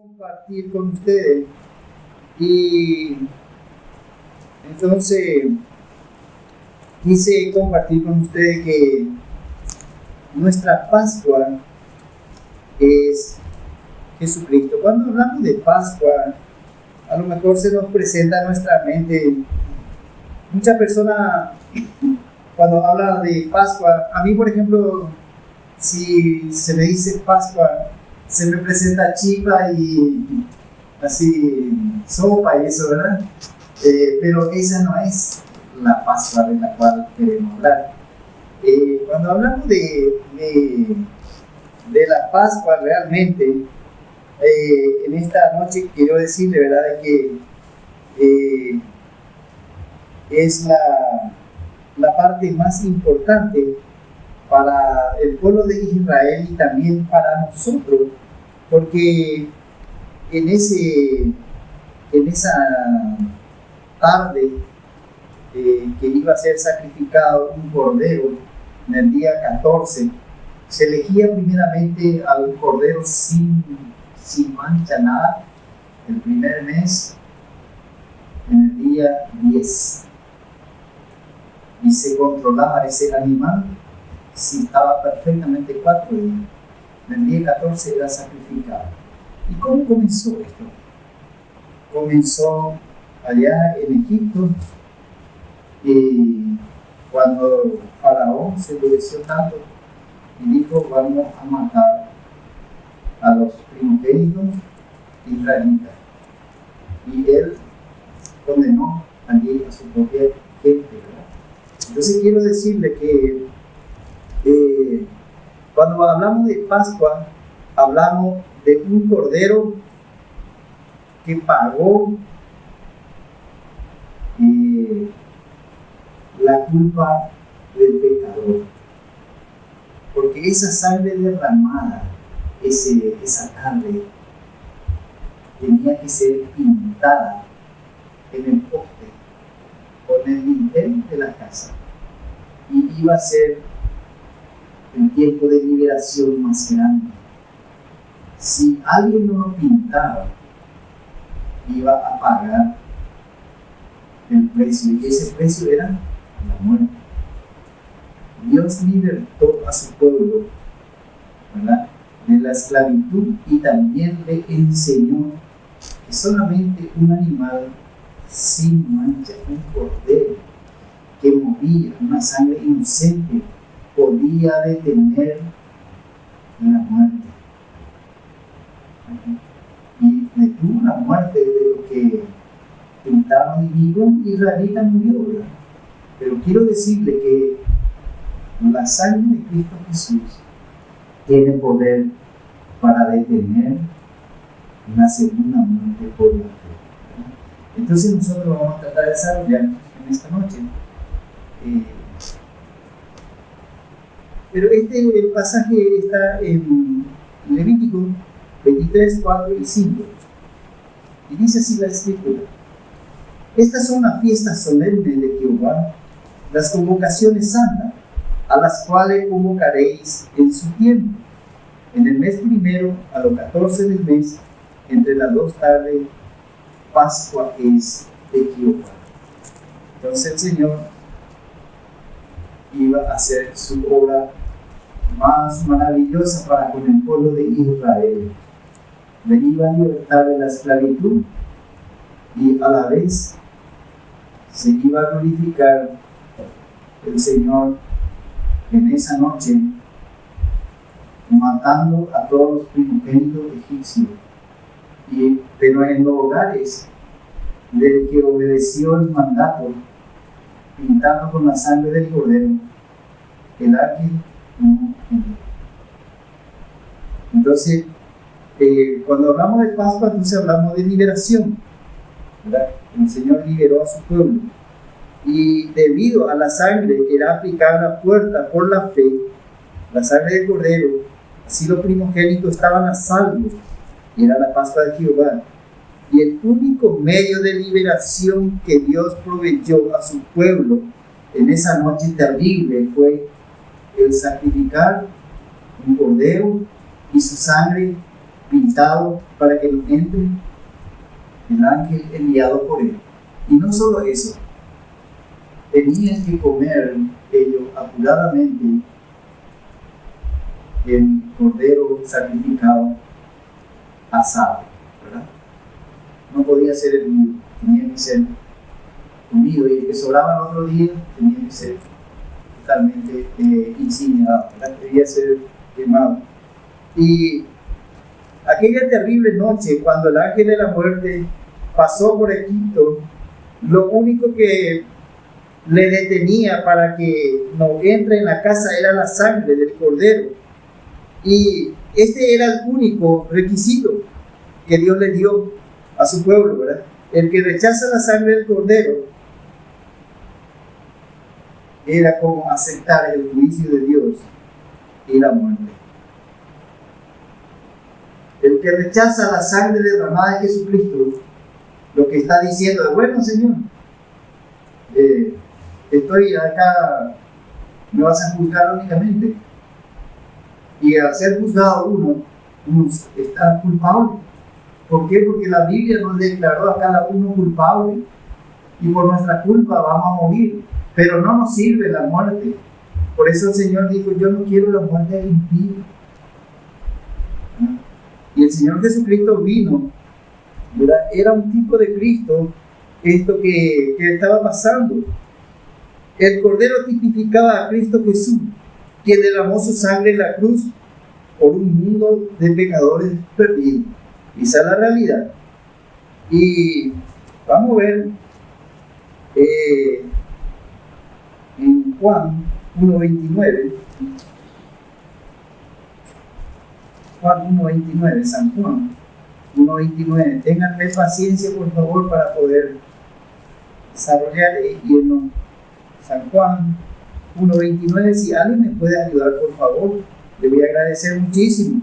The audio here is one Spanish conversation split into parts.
compartir con ustedes. Y entonces quise compartir con ustedes que nuestra Pascua es Jesucristo. Cuando hablamos de Pascua, a lo mejor se nos presenta a nuestra mente muchas personas cuando hablan de Pascua. A mí, por ejemplo, si se me dice Pascua, se me presenta chipa y así sopa y eso, ¿verdad? Pero esa no es la Pascua de la cual queremos hablar. Cuando hablamos de la Pascua realmente, en esta noche quiero decirle, ¿verdad?, que es la parte más importante para el pueblo de Israel y también para nosotros, porque en esa tarde que iba a ser sacrificado un cordero en el día 14, se elegía primeramente al cordero sin mancha nada, el primer mes, en el día 10, y se controlaba ese animal si estaba perfectamente 4 días. En el día 14 era sacrificado. ¿Y cómo comenzó esto? Comenzó allá en Egipto, y cuando Faraón se endureció tanto y dijo: vamos a matar a los primogénitos israelitas, y él condenó allí a su propia gente, ¿verdad? Entonces quiero decirle que cuando hablamos de Pascua, hablamos de un cordero que pagó la culpa del pecador, porque esa sangre derramada, esa tarde, tenía que ser pintada en el poste o en el dintel de la casa, y iba a ser el tiempo de liberación más grande. Si alguien no lo pintaba, iba a pagar el precio, y ese precio era la muerte. Dios libertó a su pueblo, ¿verdad?, de la esclavitud, y también le enseñó que solamente un animal sin mancha, un cordero que movía una sangre inocente, podía detener la muerte. Y detuvo la muerte de lo que pintaron, y ningún israelita murió, ¿verdad? Pero quiero decirle que la sangre de Cristo Jesús tiene poder para detener una segunda muerte por la fe. Entonces nosotros vamos a tratar de desarrollar en esta noche. Pero el pasaje está en Levítico 23, 4 y 5. Y dice así la Escritura: estas son las fiestas solemnes de Jehová, las convocaciones santas, a las cuales convocaréis en su tiempo, en el mes primero, a los 14 del mes, entre las 2 tardes, Pascua es de Jehová. Entonces el Señor iba a hacer su obra más maravillosa para con el pueblo de Israel. Le iba a libertar de la esclavitud, y a la vez se iba a glorificar el Señor en esa noche, matando a todos los primogénitos egipcios. Pero en los hogares del que obedeció el mandato, pintando con la sangre del cordero, el ángel no entró. Entonces, cuando hablamos de Pascua, entonces hablamos de liberación, ¿verdad? El Señor liberó a su pueblo, y debido a la sangre que era aplicada a la puerta por la fe, la sangre del cordero, así los primogénitos estaban a salvo, y era la Pascua de Jehová. Y el único medio de liberación que Dios proveyó a su pueblo en esa noche terrible fue el sacrificar un cordero y su sangre pintado para que entre el ángel enviado por él. Y no solo eso, tenían que comer ellos apuradamente el cordero sacrificado asado, ¿verdad? No podía ser hervido, tenía que ser comido, y el que sobraba el otro día tenía que ser totalmente incinerado, ¿verdad? Debía ser quemado. Y aquella terrible noche, cuando el ángel de la muerte pasó por Egipto, lo único que le detenía para que no entre en la casa era la sangre del cordero. Y este era el único requisito que Dios le dio a su pueblo, ¿verdad? El que rechaza la sangre del cordero era como aceptar el juicio de Dios y la muerte. El que rechaza la sangre derramada de Jesucristo, lo que está diciendo es: bueno, Señor, estoy acá, me vas a juzgar únicamente. Y al ser juzgado uno está culpable. ¿Por qué? Porque la Biblia nos declaró a cada uno culpable, y por nuestra culpa vamos a morir, pero no nos sirve la muerte. Por eso el Señor dijo: yo no quiero la muerte del impío. Y el Señor Jesucristo vino, ¿verdad? Era un tipo de Cristo esto que estaba pasando. El cordero tipificaba a Cristo Jesús, quien derramó su sangre en la cruz por un mundo de pecadores perdidos. Esa es la realidad. Y vamos a ver en Juan 1:29. Juan 1:29, San Juan 1:29. Ténganme paciencia, por favor, para poder desarrollar lleno San Juan 1:29. Si alguien me puede ayudar, por favor, le voy a agradecer muchísimo.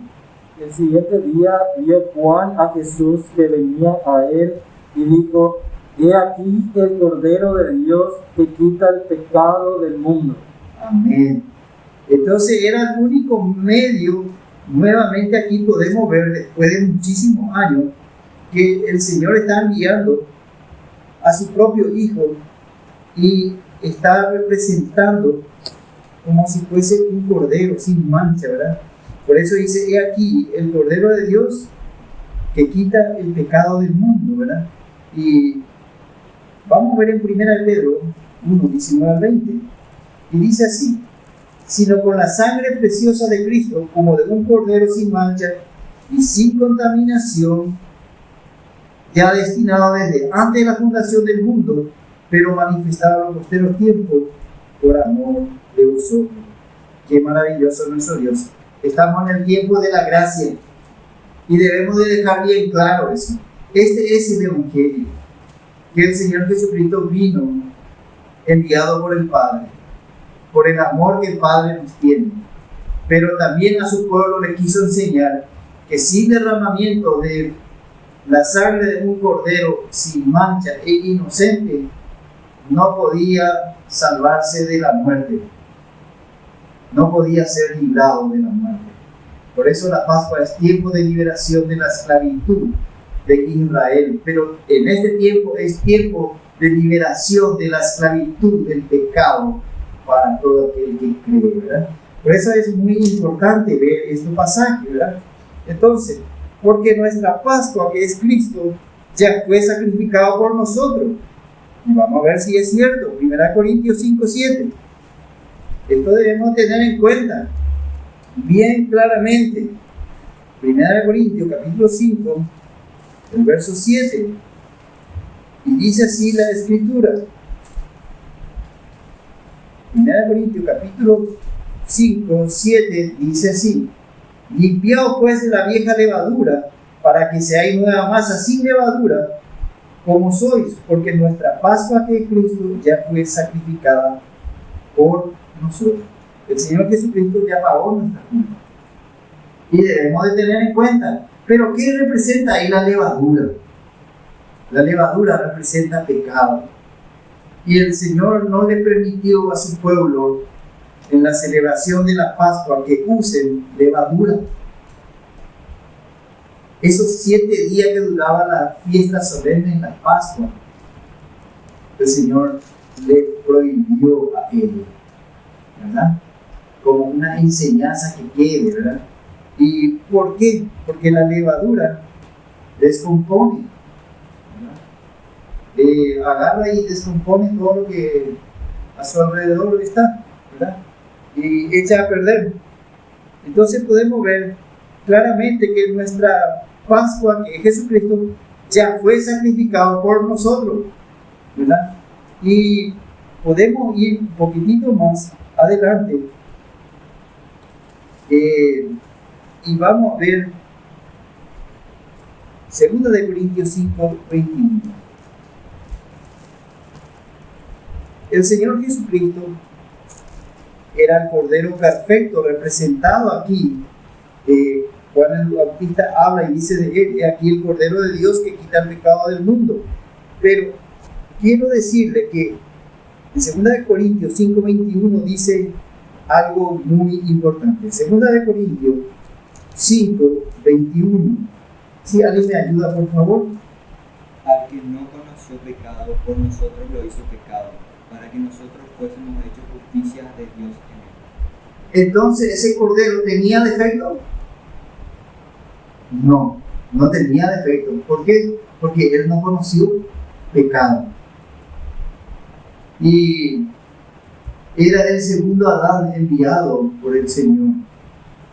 El siguiente día vio Juan a Jesús que venía a él y dijo: he aquí el Cordero de Dios que quita el pecado del mundo. Amén. Entonces era el único medio. Nuevamente aquí podemos ver, después de muchísimos años, que el Señor está enviando a su propio Hijo y está representando como si fuese un cordero sin mancha, ¿verdad? Por eso dice: he aquí el Cordero de Dios que quita el pecado del mundo, ¿verdad? Y vamos a ver en 1 Pedro 1:19-20, y dice así: sino con la sangre preciosa de Cristo, como de un cordero sin mancha y sin contaminación, ya destinado desde antes de la fundación del mundo, pero manifestado en los posteros tiempos por amor de vosotros. Qué maravilloso nuestro Dios. Estamos en el tiempo de la gracia y debemos de dejar bien claro eso. Este es el Evangelio, que el Señor Jesucristo vino enviado por el Padre, por el amor que el Padre nos tiene, pero también a su pueblo le quiso enseñar que sin derramamiento de la sangre de un cordero sin mancha e inocente no podía salvarse de la muerte, no podía ser librado de la muerte. Por eso la Pascua es tiempo de liberación de la esclavitud de Israel, pero en este tiempo es tiempo de liberación de la esclavitud del pecado para todo aquel que cree, ¿verdad? Por eso es muy importante ver este pasaje, ¿verdad? Entonces, porque nuestra Pascua, que es Cristo, ya fue sacrificado por nosotros. Y vamos a ver si es cierto. 1 Corintios 5:7. Esto debemos tener en cuenta bien claramente. 1 Corintios capítulo 5, el verso 7. Y dice así la Escritura. 1 Corintios capítulo 5, 7 dice así: limpiaos pues de la vieja levadura, para que seáis nueva masa sin levadura, como sois, porque nuestra Pascua, que es Cristo, ya fue sacrificada por nosotros. El Señor Jesucristo ya pagó nuestra culpa. Y debemos de tener en cuenta, pero ¿qué representa ahí la levadura? La levadura representa pecado. Y el Señor no le permitió a su pueblo en la celebración de la Pascua que usen levadura. esos 7 días que duraba la fiesta solemne en la Pascua, el Señor le prohibió a él, ¿verdad? Como una enseñanza que quede, ¿verdad? ¿Y por qué? Porque la levadura descompone, ¿verdad? Agarra y descompone todo lo que a su alrededor está, ¿verdad? Y echa a perder. Entonces podemos ver claramente que nuestra Pascua, que Jesucristo ya fue sacrificado por nosotros, ¿verdad? Y podemos ir un poquitito más adelante y vamos a ver 2 de Corintios 5, 21. El Señor Jesucristo era el Cordero perfecto representado aquí. Juan el Bautista habla y dice de él: "He aquí el Cordero de Dios que quita el pecado del mundo". Pero quiero decirle que en 2 Corintios 5:21 dice algo muy importante. 2 Corintios 5:21. Si alguien me ayuda, por favor. Al que no conoció pecado, por nosotros lo hizo pecado, para que nosotros fuésemos hechos justicia de Dios en él. Entonces, ¿ese Cordero tenía defecto? No, no tenía defecto. ¿Por qué? Porque él no conoció pecado. Y era el segundo Adán enviado por el Señor,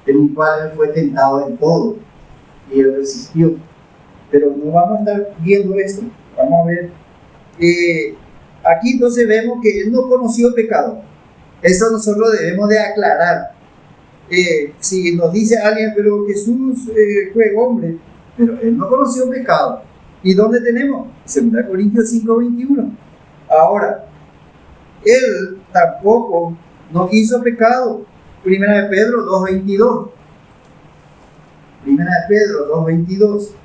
en el cual él fue tentado en todo y él resistió. Pero no vamos a estar viendo esto. Vamos a ver. Aquí entonces vemos que él no conoció pecado. Eso nosotros debemos de aclarar. Si nos dice alguien, pero Jesús fue hombre, pero él no conoció pecado. ¿Y dónde tenemos? 2 Corintios 5:21. Ahora, él tampoco no hizo pecado. 1 de Pedro 2:22. 1 de Pedro 2:22.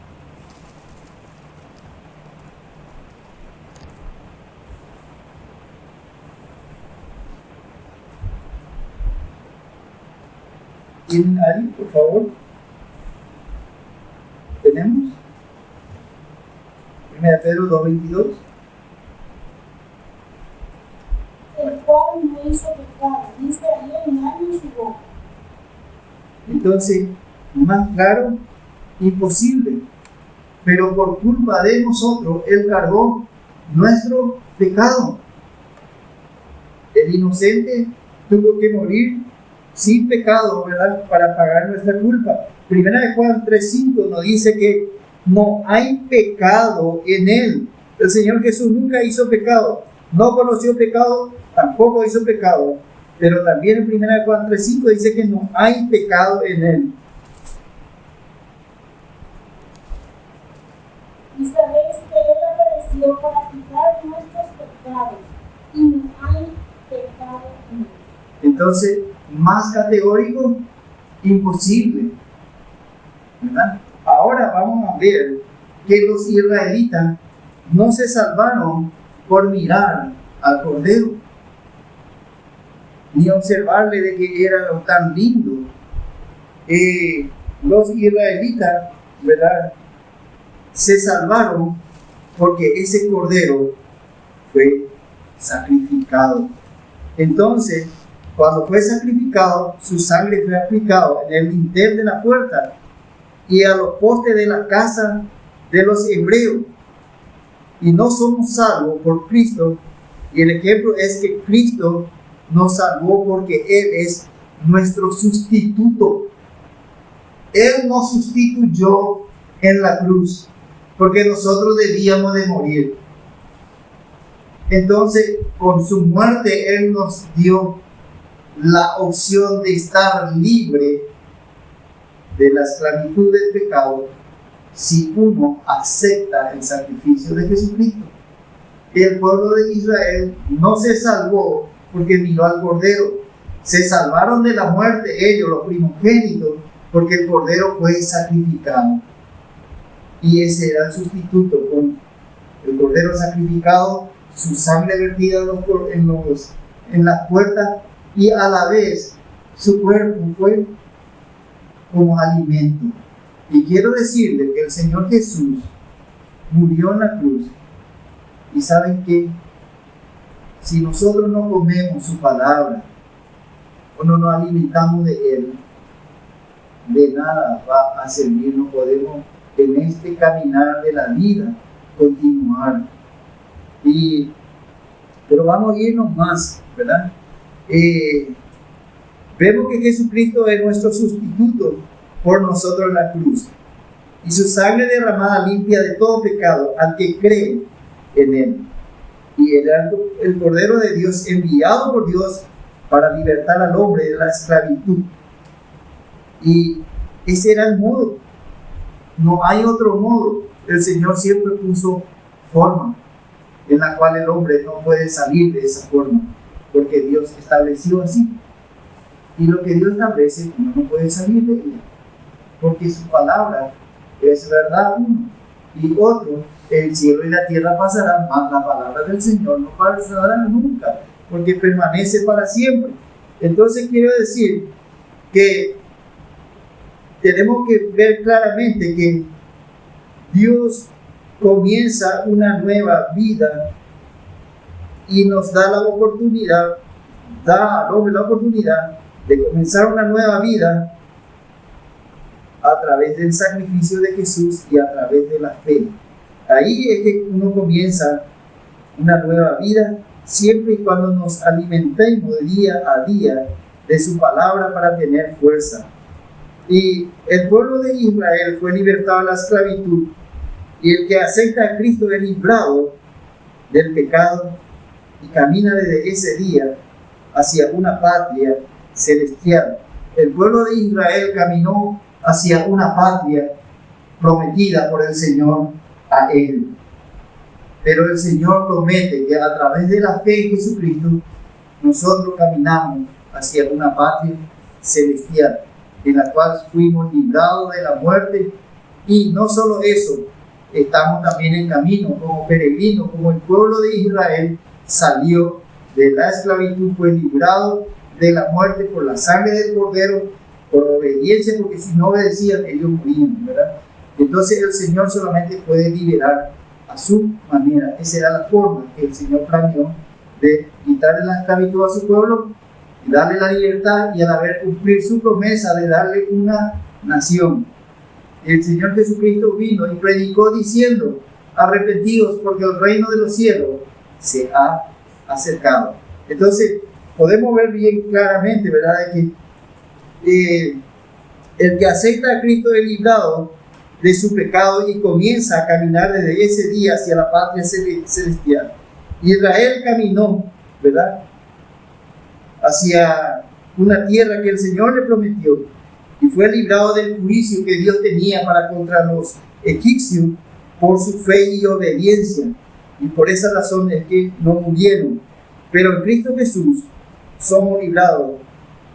¿Tienen alguien, por favor? ¿Tenemos? 1 de Pedro 2:22. El cual no hizo pecado, dice ahí engaño en su boca. Entonces, más claro, imposible. Pero por culpa de nosotros, él cargó nuestro pecado. El inocente tuvo que morir sin pecado, ¿verdad?, para pagar nuestra culpa. 1 de Juan 3:5 nos dice que no hay pecado en él. El Señor Jesús nunca hizo pecado, no conoció pecado, tampoco hizo pecado. Pero también en 1 de Juan 3:5 dice que no hay pecado en él. Y sabéis que él apareció para quitar nuestros pecados, y no hay pecado en él. Entonces, más categórico, imposible, ¿verdad? Ahora vamos a ver que los israelitas no se salvaron por mirar al Cordero, ni observarle de que era tan lindo. Los israelitas, ¿verdad?, se salvaron porque ese Cordero fue sacrificado. Entonces, cuando fue sacrificado, su sangre fue aplicado en el dintel de la puerta y a los postes de la casa de los hebreos. Y no somos salvos por Cristo. Y el ejemplo es que Cristo nos salvó porque Él es nuestro sustituto. Él nos sustituyó en la cruz porque nosotros debíamos de morir. Entonces, con su muerte, Él nos dio la opción de estar libre de la esclavitud del pecado si uno acepta el sacrificio de Jesucristo. El pueblo de Israel no se salvó porque miró al Cordero. Se salvaron de la muerte ellos, los primogénitos, porque el Cordero fue sacrificado. Y ese era el sustituto, con el Cordero sacrificado, su sangre vertida en las puertas, y a la vez su cuerpo fue como alimento Y quiero decirle que el Señor Jesús murió en la cruz. Y saben que si nosotros no comemos su palabra o no nos alimentamos de Él, de nada va a servir. No podemos en este caminar de la vida continuar. Pero vamos a irnos más, ¿verdad? Vemos que Jesucristo es nuestro sustituto por nosotros en la cruz, y su sangre derramada limpia de todo pecado al que cree en Él. Y el Cordero de Dios, enviado por Dios para libertar al hombre de la esclavitud. Y ese era el modo. No hay otro modo. El Señor siempre puso forma en la cual el hombre no puede salir de esa forma, porque Dios estableció así. Y lo que Dios establece, uno no puede salir de ella, porque su palabra es verdad uno. Y otro, el cielo y la tierra pasarán, mas la palabra del Señor no pasará nunca, porque permanece para siempre. Entonces quiero decir que tenemos que ver claramente que Dios comienza una nueva vida y nos da la oportunidad, da al hombre la oportunidad de comenzar una nueva vida a través del sacrificio de Jesús y a través de la fe. Ahí es que uno comienza una nueva vida, siempre y cuando nos alimentemos día a día de su palabra para tener fuerza. Y el pueblo de Israel fue libertado de la esclavitud, y el que acepta a Cristo es librado del pecado y camina desde ese día hacia una patria celestial. El pueblo de Israel caminó hacia una patria prometida por el Señor a él. Pero el Señor promete que a través de la fe en Jesucristo nosotros caminamos hacia una patria celestial, en la cual fuimos librados de la muerte. Y no solo eso, estamos también en camino como peregrinos, como el pueblo de Israel salió de la esclavitud, fue librado de la muerte por la sangre del Cordero, por obediencia, porque si no obedecían ellos morían, ¿verdad? Entonces el Señor solamente puede liberar a su manera. Esa era la forma que el Señor planeó de quitarle la esclavitud a su pueblo y darle la libertad, y a la vez cumplir su promesa de darle una nación. El Señor Jesucristo vino y predicó diciendo: arrepentidos, porque el reino de los cielos se ha acercado. Entonces podemos ver bien claramente, ¿verdad?, de que el que acepta a Cristo es librado de su pecado y comienza a caminar desde ese día hacia la patria celestial. Israel caminó, ¿verdad?, hacia una tierra que el Señor le prometió, y fue librado del juicio que Dios tenía para contra los egipcios por su fe y obediencia, y por esa razón es que no murieron. Pero en Cristo Jesús somos librados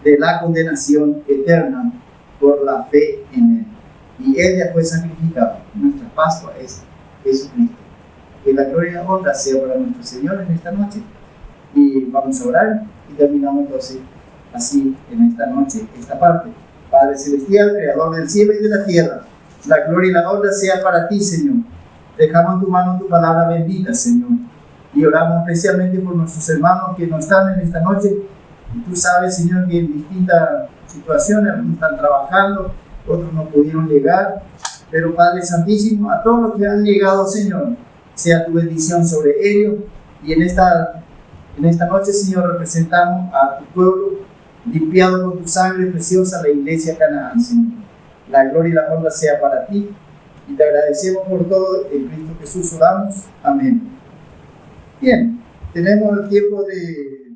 de la condenación eterna por la fe en Él, y Él ya fue sacrificado. Nuestra Pascua es Jesucristo. Que la gloria y la honra sea para nuestro Señor en esta noche, y vamos a orar y terminamos entonces así en esta noche esta parte. Padre Celestial, Creador del cielo y de la tierra, la gloria y la honra sea para ti, Señor. Dejamos en tu mano tu palabra bendita, Señor, y oramos especialmente por nuestros hermanos que no están en esta noche. Y tú sabes, Señor, que en distintas situaciones, algunos están trabajando, otros no pudieron llegar, pero Padre Santísimo, a todos los que han llegado, Señor, sea tu bendición sobre ellos. Y en esta noche, Señor, representamos a tu pueblo, limpiado con tu sangre preciosa, la iglesia Canaán, Señor. La gloria y la honra sea para ti, y te agradecemos por todo. En Cristo Jesús oramos. Amén. Bien, tenemos el tiempo de